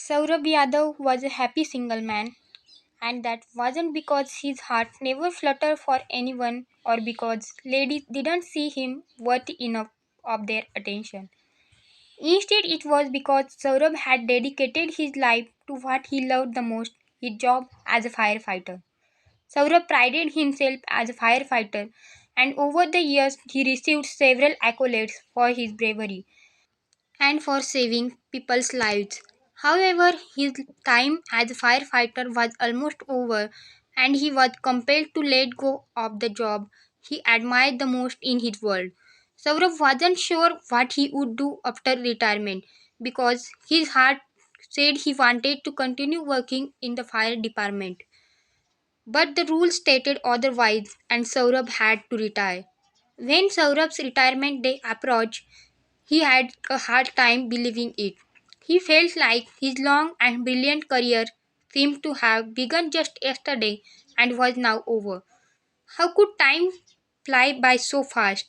Saurabh Yadav was a happy single man, and that wasn't because his heart never fluttered for anyone or because ladies didn't see him worthy enough of their attention. Instead, it was because Saurabh had dedicated his life to what he loved the most, his job as a firefighter. Saurabh prided himself as a firefighter, and over the years he received several accolades for his bravery and for saving people's lives. However, his time as a firefighter was almost over and he was compelled to let go of the job he admired the most in his world. Saurav wasn't sure what he would do after retirement because his heart said he wanted to continue working in the fire department. But the rules stated otherwise and Saurabh had to retire. When Saurabh's retirement day approached, he had a hard time believing it. He felt like his long and brilliant career seemed to have begun just yesterday and was now over. How could time fly by so fast?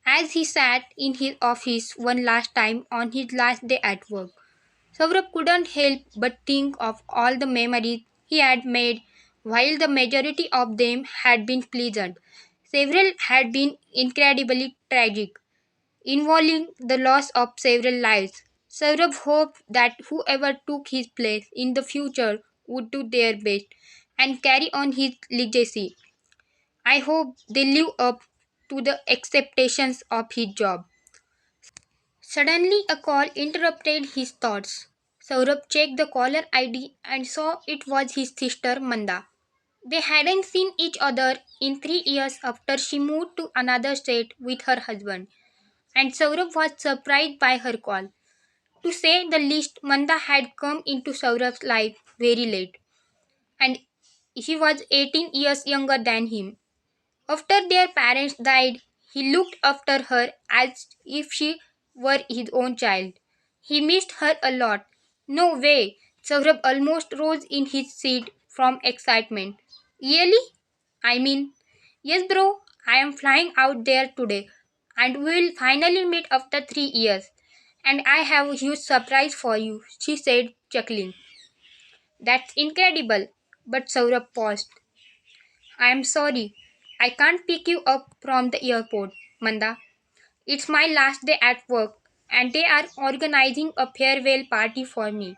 As he sat in his office one last time on his last day at work, Saurabh couldn't help but think of all the memories he had made. While the majority of them had been pleasant, several had been incredibly tragic, involving the loss of several lives. Saurabh hoped that whoever took his place in the future would do their best and carry on his legacy. I hope they live up to the expectations of his job. Suddenly, a call interrupted his thoughts. Saurabh checked the caller ID and saw it was his sister Manda. They hadn't seen each other in 3 years after she moved to another state with her husband, and Saurabh was surprised by her call. To say the least, Manda had come into Saurabh's life very late, and he was 18 years younger than him. After their parents died, he looked after her as if she were his own child. He missed her a lot. No way! Saurabh almost rose in his seat from excitement. Really? I mean, yes, bro, I am flying out there today, and we will finally meet after 3 years. And I have a huge surprise for you, she said, chuckling. That's incredible. But Saurabh paused. I am sorry. I can't pick you up from the airport, Manda. It's my last day at work, and they are organizing a farewell party for me.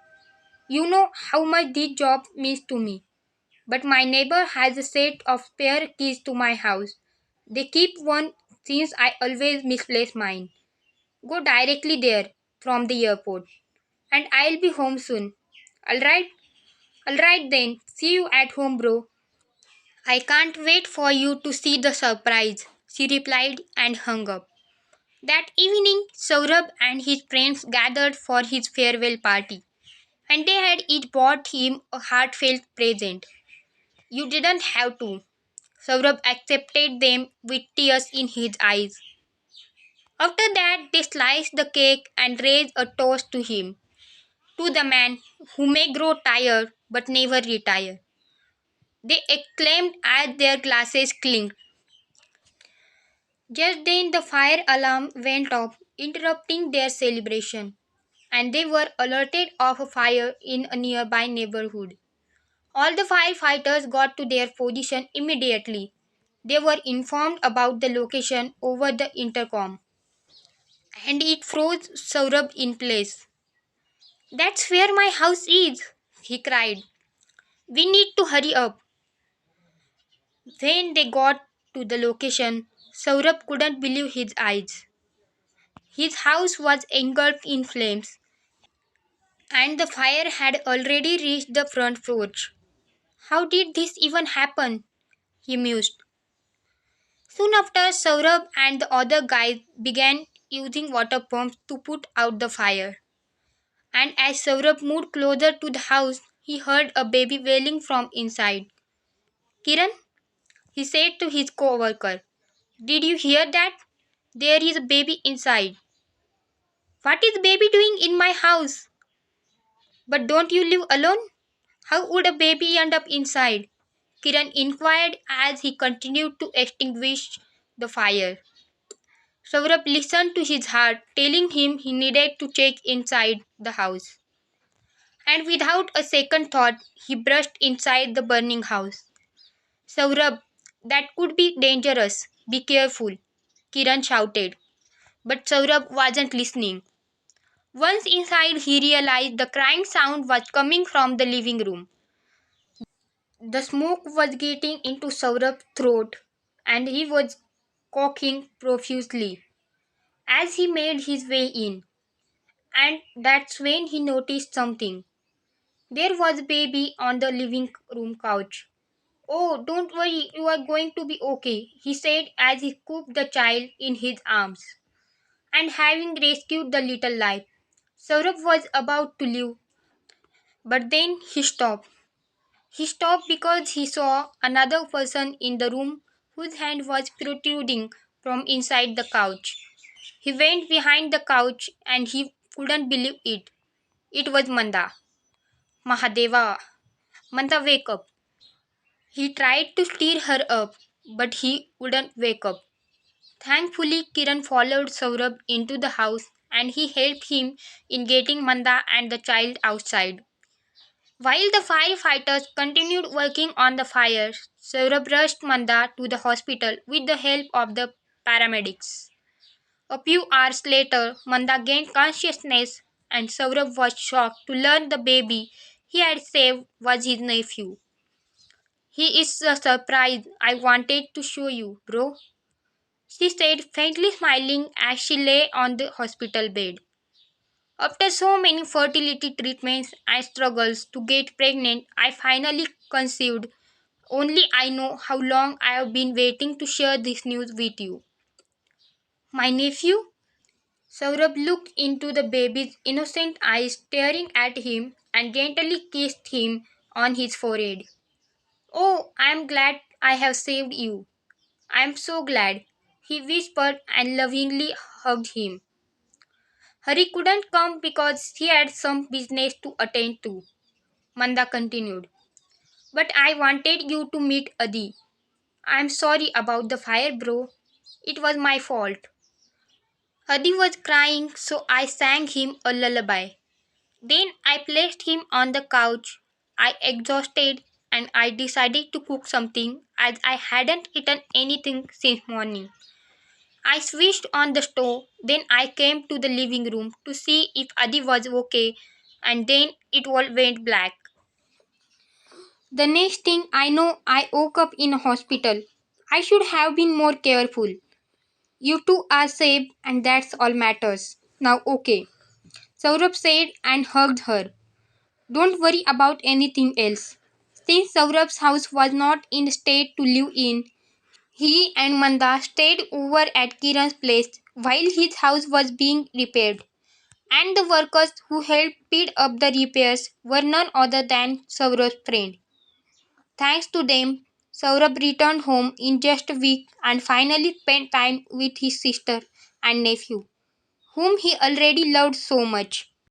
You know how much this job means to me. But my neighbor has a set of spare keys to my house. They keep one since I always misplace mine. Go directly there from the airport, and I'll be home soon. Alright? Alright then. See you at home, bro. I can't wait for you to see the surprise, she replied and hung up. That evening, Saurabh and his friends gathered for his farewell party, and they had each bought him a heartfelt present. You didn't have to. Saurabh accepted them with tears in his eyes. After that, they sliced the cake and raised a toast to him, to the man who may grow tired but never retire. They exclaimed as their glasses clinked. Just then, the fire alarm went off, interrupting their celebration, and they were alerted of a fire in a nearby neighborhood. All the firefighters got to their position immediately. They were informed about the location over the intercom, and it froze Saurabh in place. That's where my house is, he cried. We need to hurry up. When they got to the location, Saurabh couldn't believe his eyes. His house was engulfed in flames, and the fire had already reached the front porch. How did this even happen? He mused. Soon after, Saurabh and the other guys began using water pumps to put out the fire. And as Saurabh moved closer to the house, he heard a baby wailing from inside. Kiran, he said to his co-worker, did you hear that? There is a baby inside. What is baby doing in my house? But don't you live alone? How would a baby end up inside? Kiran inquired as he continued to extinguish the fire. Saurabh listened to his heart telling him he needed to check inside the house. And without a second thought, he brushed inside the burning house. Saurabh, that could be dangerous. Be careful, Kiran shouted. But Saurabh wasn't listening. Once inside, he realized the crying sound was coming from the living room. The smoke was getting into Saurabh's throat, and he was coughing profusely as he made his way in. And that's when he noticed something. There was baby on the living room couch. Oh, don't worry, you are going to be okay, he said as he scooped the child in his arms. And having rescued the little life, Saurabh was about to leave, but then he stopped. He stopped because he saw another person in the room whose hand was protruding from inside the couch. He went behind the couch and he couldn't believe it. It was Manda. Mahadeva. Manda, wake up. He tried to stir her up, but he wouldn't wake up. Thankfully, Kiran followed Saurabh into the house and he helped him in getting Manda and the child outside. While the firefighters continued working on the fire, Saurabh rushed Manda to the hospital with the help of the paramedics. A few hours later, Manda gained consciousness and Saurabh was shocked to learn the baby he had saved was his nephew. He is a surprise I wanted to show you, bro, she said, faintly smiling as she lay on the hospital bed. After so many fertility treatments and struggles to get pregnant, I finally conceived. Only I know how long I have been waiting to share this news with you. My nephew? Saurabh looked into the baby's innocent eyes, staring at him, and gently kissed him on his forehead. Oh, I am glad I have saved you. I am so glad, he whispered and lovingly hugged him. Hari couldn't come because he had some business to attend to, Manda continued. But I wanted you to meet Adi. I am sorry about the fire, bro. It was my fault. Adi was crying, so I sang him a lullaby. Then I placed him on the couch. I exhausted and I decided to cook something as I hadn't eaten anything since morning. I switched on the stove, then I came to the living room to see if Adi was okay, and then it all went black. The next thing I know, I woke up in a hospital. I should have been more careful. You two are safe, and that's all matters. Now, okay, Saurabh said and hugged her. Don't worry about anything else. Since Saurabh's house was not in state to live in, he and Manda stayed over at Kiran's place while his house was being repaired. And the workers who helped speed up the repairs were none other than Saurabh's friend. Thanks to them, Saurabh returned home in just a week and finally spent time with his sister and nephew, whom he already loved so much.